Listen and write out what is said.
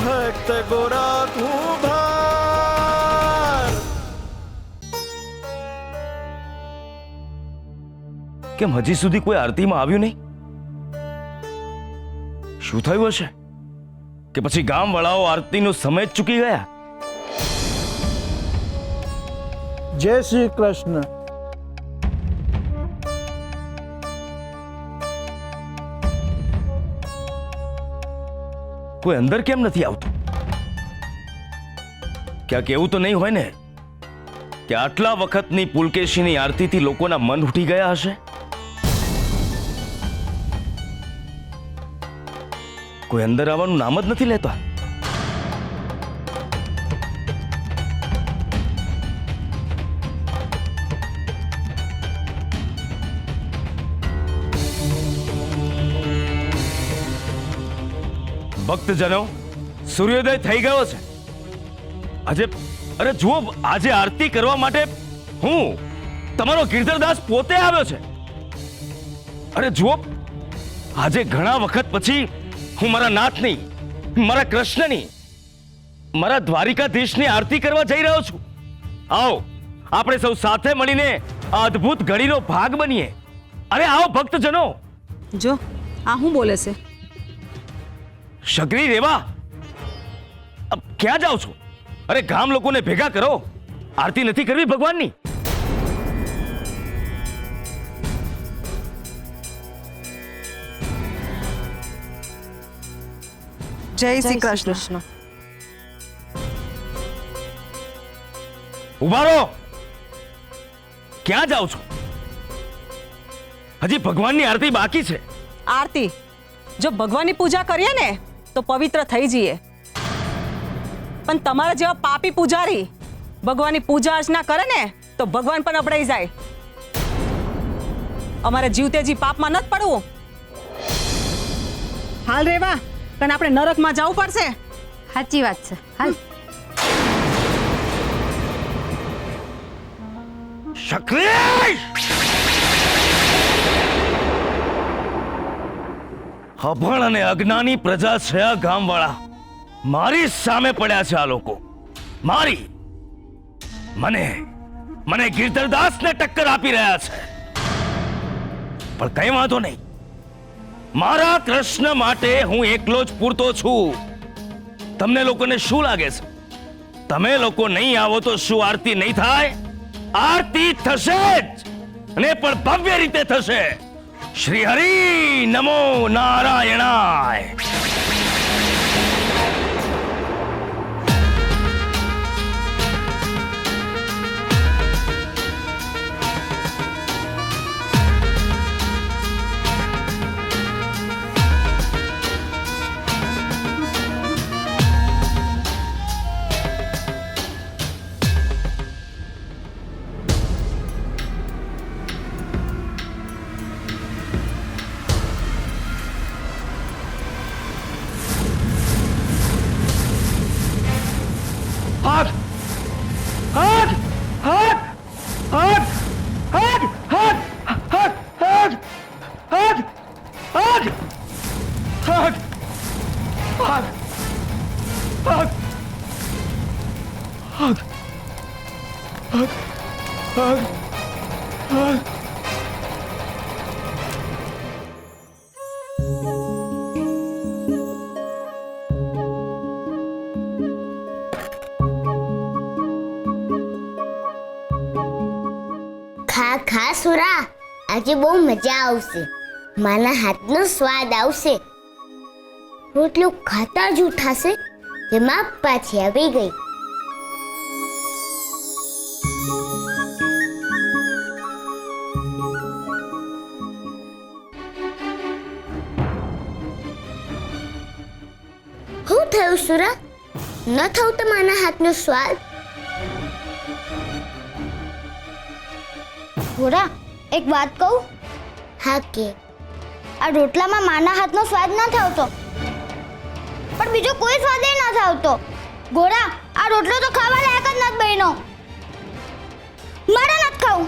ભક્ત ગોરા કુંભાર. કેમ હજી સુધી કોઈ આરતીમાં આવ્યું નહીં? શું થયું હશે કે પછી ગામવાળાઓ આરતીનો સમય જ ચૂકી ગયા? જય શ્રી કૃષ્ણ. કોઈ અંદર કેમ નથી આવતું? ક્યાંક એવું તો નહીં હોય ને કે આટલા વખતની પુલકેશીની આરતીથી લોકોના મન ઉઠી ગયા હશે? કોઈ અંદર આવવાનું નામ જ નથી લેતા. ભક્તજનો, સૂર્યોદય થઈ ગયો છે. આજે અરે જુઓ, આજે આરતી કરવા માટે હું તમારો ગિરધરદાસ પોતે આવ્યો છે. અરે જુઓ, આજે ઘણા વખત પછી હું મારા નાથની, મારા કૃષ્ણની, મારા દ્વારિકાધીશની આરતી કરવા જઈ રહ્યો છું. આવો આપણે સૌ સાથે મળીને આ અદ્ભુત ઘડીનો ભાગ બનીએ. અરે આવો ભક્તજનો. જો આ હું બોલે છે? શગરી રેવા, ક્યાં જાઓ છો? અરે ગામ લોકોને ભેગા કરો. આરતી નથી કરવી ભગવાનની? જય શ્રી કૃષ્ણ. ઉભા રહો. ક્યાં જાઓ છો? હજી ભગવાનની આરતી બાકી છે. આરતી જો ભગવાનની પૂજા કરીએ ને તો પવિત્ર થઈ જઈએ, પણ તમારા જેવા પાપી પૂજારી ભગવાનની પૂજા અર્ચના કરે ને તો ભગવાન પણ અપડાઈ જાય. અમારે જીવતેજી પાપમાં નથી પડવું. હાલ રેવા, કારણ આપણે નરકમાં જવું પડશે. સાચી વાત છે. હાલ. શક્રી! અભણ અને અજ્ઞાની પ્રજા છે આ ગામવાળા. મારી સામે પડ્યા છે આ લોકો. મારી મને ગિરધરદાસને ટક્કર આપી રહ્યા છે. પણ કઈ વાંધો નહીં, મારા કૃષ્ણ માટે હું એકલો જ પૂરતો છું. તમને લોકોને શું લાગે છે? તમે લોકો નહીં આવો તો શું આરતી નહીં થાય? આરતી થશે જ, અને પણ ભવ્ય રીતે થશે. શ્રી હરિ નમો નારાયણાય. હાથ હાથ હાથ હાથ હાથ હાથ હાથ હાથ હાથ હાથ હાથ હાથ હાથ હાથ હાથ હાથ. ખા ખા સુરા, આજે બહુ મજા આવશે. માના હાથનો સ્વાદ આવશે. રોટલું ખાતા જ ઉઠાશે જેમાં પાછી આવી ગઈ. શું થયું સુરા? ન થયું તમારા હાથનો સ્વાદ? ગોરા, એક વાત કહું? હા કે? આ રોટલામાં માના હાથનો સ્વાદ નથી આવતો, પણ બીજો કોઈ સ્વાદ નથી આવતો. ગોરા, આ રોટલો તો ખાવા લાયક જ નથી બન્યો. મારે નથી ખાવું.